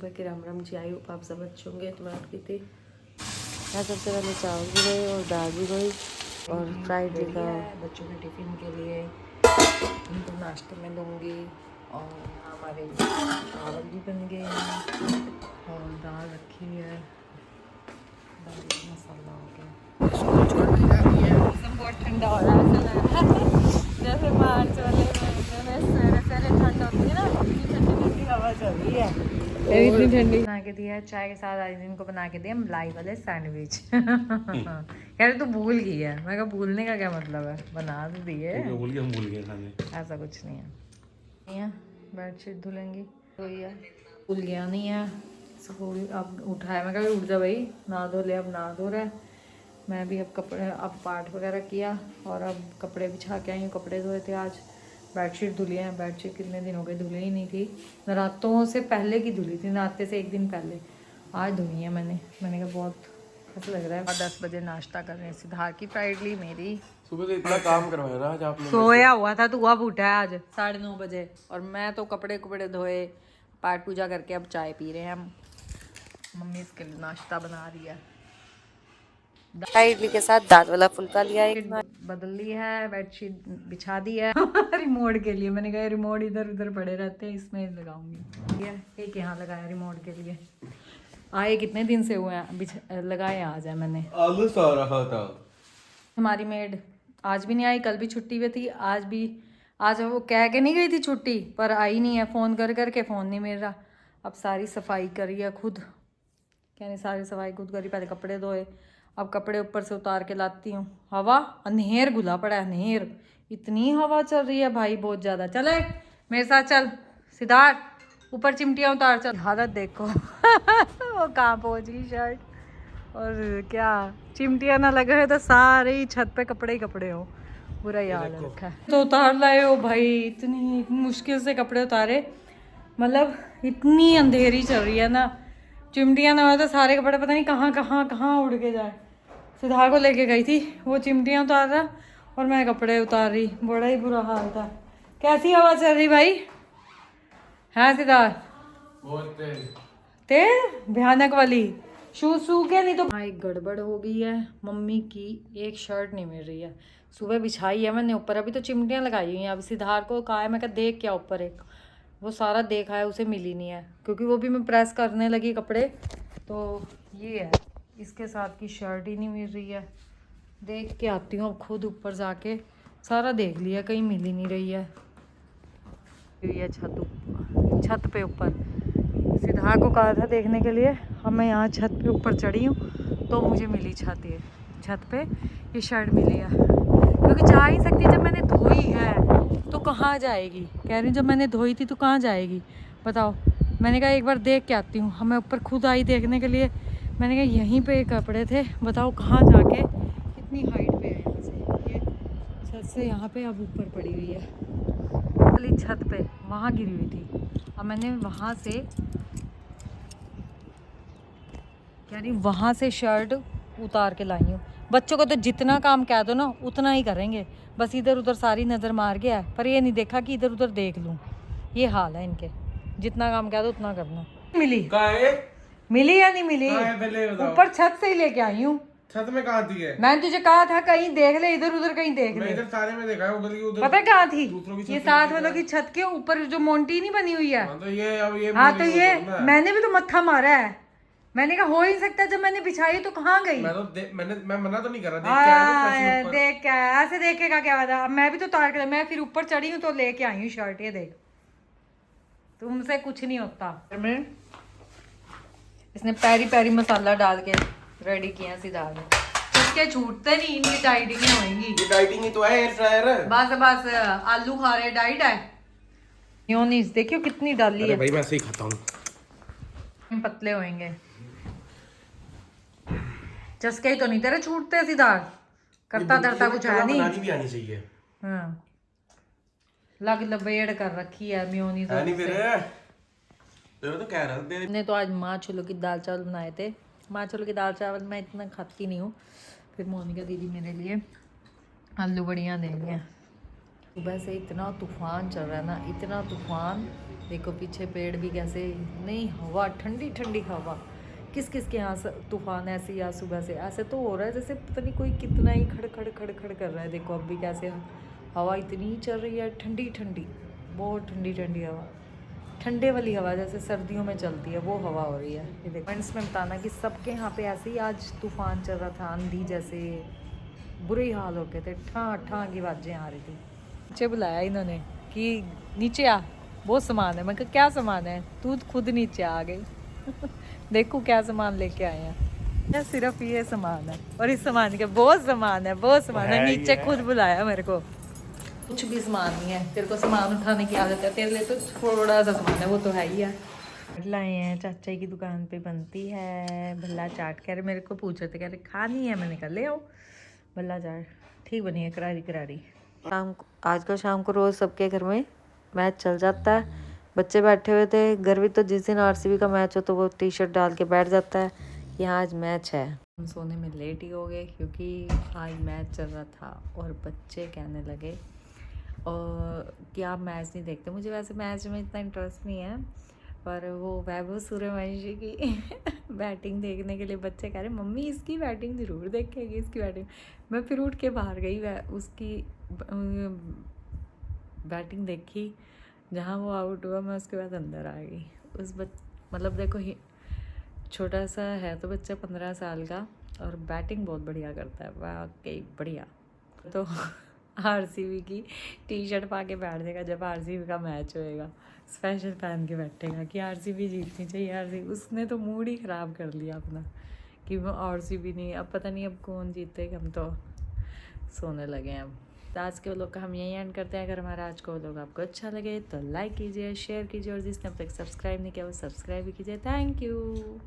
सुबह के Ram Ram ji. I hope आप सब अच्छे होंगे। तो मैं उठी थी, मैं सबसे पहले चावल भी गई और दाल भी गई और फ्राइड लिखा बच्चों के टिफ़िन के लिए उनको नाश्ते में दूँगी। और हमारे चावल भी बन गए हैं और दाल रखी हुई है, दाल मसाला हो गया। मौसम बहुत ठंडा हो रहा है जैसे मार्च वाले महीने में सवेरे सवेरे ठंड होती है ना, ठंडी ठंडी हवा चल रही है। इतनी ठंडी बना के दिया है चाय के साथ। आज इनको बना के दिया मलाई वाले सैंडविच कह रहे तू भूल गई है। मैं कहा भूलने का क्या मतलब है, बना तो दिए। भूल गए खाने। ऐसा कुछ नहीं है। बेडशीट धुलेंगी तो ये भूल गया नहीं है। स्कूल अब उठाया, मैं कहा उठ जा भाई, नहा धो ले। अब नहा धो रहा है। मैं भी अब कपड़े अब पाठ वगैरह किया और अब कपड़े बिछा के आई हूँ। कपड़े धोए थे आज, बेडशीट धुली है। बेडशीट कितने दिन हो गए धुले ही नहीं थी। नरातों से पहले की धुली थी, नराते से एक दिन पहले। आज धुली है मैंने कहा बहुत अच्छा लग रहा है। 10 बजे नाश्ता कर रहे हैं। सिद्धार्थ की फ्राइड ली, मेरी सुबह से इतना काम करवाया ना आज आपने। सोया हुआ था, तू अब उठा है आज 9:30 बजे। और मैं तो कपड़े धोए, पाठ पूजा करके अब चाय पी रहे हैं हम। मम्मी इसके लिए नाश्ता बना रही है। इडली के साथ दाल वाला फुल्का लिया है, बदल ली है, बेडशीट बिछा दी है रिमोट के लिए। मैंने कहा रिमोट इधर उधर पड़े रहते हैं, इसमें लगाऊंगी। एक यहाँ लगाया रिमोट के लिए। आए कितने दिन से हुए हैं, लगाए आज है मैंने। आलस आ रहा था। हमारी मेड आज भी नहीं आई, कल भी छुट्टी पे थी, आज भी। आज वो कह के नहीं गई थी छुट्टी, पर आई नहीं है। फ़ोन कर करके फ़ोन नहीं मिल रहा। अब सारी सफाई करी है खुद, कहने सारी सफाई खुद करी। पहले कपड़े धोए, अब कपड़े ऊपर से उतार के लाती हूँ। हवा अंधेर घुला पड़ा है, अंधेर। इतनी हवा चल रही है भाई, बहुत ज़्यादा। चले मेरे साथ चल सिद्धार्थ, ऊपर चिमटियाँ उतार चल। हालत देखो वो कहाँ पहुँच गई शर्ट। और क्या चिमटियाँ ना लगे है तो सारे ही छत पे कपड़े ही कपड़े हो, बुरा ही हाल रखा है। तो उतार लाए हो भाई, इतनी मुश्किल से कपड़े उतारे। मतलब इतनी अंधेरी चल रही है ना, चिमटियाँ ना हो तो सारे कपड़े पता नहीं कहाँ कहाँ कहाँ उड़ के जाए। सिद्धार्थ को लेके गई थी, वो चिमटियाँ उतार रहा और मैं कपड़े उतार रही। बड़ा ही बुरा हाल था। कैसी हवा चल रही भाई है सिद्धार्थ? बहुत तेज भयानक वाली। शूज सूखे नहीं तो। हाँ, एक गड़बड़ हो गई है। मम्मी की एक शर्ट नहीं मिल रही है। सुबह बिछाई है मैंने ऊपर, अभी तो चिमटियाँ लगाई हुई हैं। अब सिद्धार्थ को कहा है, मैं कहा देख क्या ऊपर एक, वो सारा देखा है, उसे मिली नहीं है। क्योंकि वो भी मैं प्रेस करने लगी कपड़े, तो ये है, इसके साथ की शर्ट ही नहीं मिल रही है। देख के आती हूँ अब खुद ऊपर जाके। सारा देख लिया, कहीं मिल ही नहीं रही है। ये छत पे ऊपर सिद्धार्थ को कहा था देखने के लिए। अब मैं यहाँ छत पे ऊपर चढ़ी हूँ तो मुझे मिली छत पे ये शर्ट मिली है। क्योंकि जा ही सकती, जब मैंने धोई है तो कहाँ जाएगी। कह रही जब मैंने धोई थी तो कहाँ जाएगी बताओ। मैंने कहा एक बार देख के आती हूँ। मैं ऊपर खुद आई देखने के लिए। मैंने कहा यहीं पे कपड़े थे, बताओ कहाँ जाके, कितनी हाइट पे है यहाँ से। ये छत से यहाँ पे अब ऊपर पड़ी हुई है वाली छत पे, वहाँ गिरी हुई थी। अब मैंने वहाँ से शर्ट उतार के लाई हूँ। बच्चों को तो जितना काम कह दो ना उतना ही करेंगे, बस इधर उधर सारी नज़र मार गया है, पर ये नहीं देखा कि इधर उधर देख लूँ। ये हाल है इनके, जितना काम कह दो उतना करना। मिली या नहीं मिली? ऊपर छत से ही लेके आई हूँ। छत में कहाँ थी है? मैंने तुझे कहा था कहीं देख ले, इधर उधर कहीं देख ले। इधर सारे में देखा है, उधर की उधर। पता है कहाँ थी? की ये साथ वालों की छत के ऊपर जो मोंटी नहीं बनी हुई है। हाँ तो ये मैंने भी तो मत्था मारा है। मैंने कहा हो ही सकता है, जब मैंने बिछाई तो कहाँ गई। मैं मना तो नहीं कर रहा, देख के आया, ऐसे देखेगा क्या वादा। मैं भी तो तार कर, मैं फिर ऊपर चढ़ी हूँ तो लेके आई हूँ शर्ट। ये देख, तुमसे कुछ नहीं होता। इसने पैरी पैरी मसाला डाल के रेडी किया सिद्धार्थ ने। इसके छूटते नहीं, इनकी डाइटिंग नहीं होएंगी। ये डाइटिंग ही तो है, एयर फ्रायर। बस आलू खा रहे, डाइट है। मेयोनीज देखियो कितनी डाली है। भाई मैं ऐसे ही खाता हूँ, पतले होंगे। चस्के ही तो नहीं तेरे छूटते सिद्धार्थ, करता धरता कुछ है नहीं। बनानी भी आनी चाहिए। हाँ, लग लबेड़ कर रखी है मेयोनीज। नहीं फिर तो कह रहा था। हमने तो आज माँ छोलों की दाल चावल बनाए थे। माँ छोलों की दाल चावल मैं इतना खाती नहीं हूँ। फिर मोनिका दीदी मेरे लिए आलू बड़ियाँ दे रही हैं। सुबह से इतना तूफान चल रहा है ना, इतना तूफान देखो पीछे पेड़ भी कैसे, नहीं हवा ठंडी ठंडी हवा। किस किस के यहाँ तूफान ऐसे या सुबह से ऐसे तो हो रहा है जैसे पता नहीं कोई कितना ही खड़ खड़ खड़ खड़ कर रहा है। देखो अब भी कैसे हवा इतनी चल रही है, ठंडी ठंडी, बहुत ठंडी ठंडी हवा, ठंडे वाली हवा जैसे सर्दियों में चलती है वो हवा हो रही है। ये देखो कमेंट्स में बताना कि सबके यहाँ पे ऐसे ही आज तूफान चल रहा था, आंधी जैसे बुरे ही हाल हो गए थे, ठा ठा की आवाज़ें आ रही थी। नीचे बुलाया इन्होंने कि नीचे आ, बहुत सामान है। मैं कहा क्या सामान है, तू खुद नीचे आ गई। देखो क्या सामान लेके आए हैं, सिर्फ ये सामान है और इस सामान के बहुत सामान है, बहुत सामान है। नीचे खुद बुलाया मेरे को, कुछ भी सामान नहीं है। तेरे को सामान उठाने की आदत है, तेरे लिए तो थोड़ा सा सामान है, वो तो है ही है। लाए हैं चाचा की दुकान पे बनती है भल्ला चाट। कह रहे मेरे को पूछ रहे थे, कह रहे खानी है, मैंने कहा ले आओ भल्ला चाट। ठीक बनी है, करारी करारी। शाम को, आजकल शाम को रोज़ सबके घर में मैच चल जाता है। बच्चे बैठे हुए थे घर भी, तो जिस दिन आरसीबी का मैच हो तो वो टी शर्ट डाल के बैठ जाता है। यहाँ आज मैच है। हम सोने में लेट ही हो गए क्योंकि आज मैच चल रहा था और बच्चे कहने लगे और कि आप मैच नहीं देखते। मुझे वैसे मैच में इतना इंटरेस्ट नहीं है, पर वो वैभव सूर्यवंशी की बैटिंग देखने के लिए बच्चे कह रहे मम्मी इसकी बैटिंग ज़रूर देखेगी, इसकी बैटिंग। मैं फिर उठ के बाहर गई, उसकी बैटिंग देखी, जहाँ वो आउट हुआ मैं उसके बाद अंदर आ गई। मतलब देखो छोटा सा है तो बच्चा 15 साल का, और बैटिंग बहुत बढ़िया करता है, वाकई बढ़िया। तो आरसीबी की टी शर्ट पा के बैठ जाएगा जब आरसीबी का मैच होएगा, स्पेशल पहन के बैठेगा कि आरसीबी जीतनी चाहिए। आरसीबी, उसने तो मूड ही ख़राब कर लिया अपना कि वो आरसीबी नहीं। अब पता नहीं अब कौन जीतेगा, हम तो सोने लगे हैं अब। तो आज के व्लॉग का हम यही एंड करते हैं। अगर हमारा आज का व्लॉग आपको अच्छा लगे तो लाइक कीजिए, शेयर कीजिए, और जिसने अब तक सब्सक्राइब नहीं किया वो सब्सक्राइब भी कीजिए। Thank you.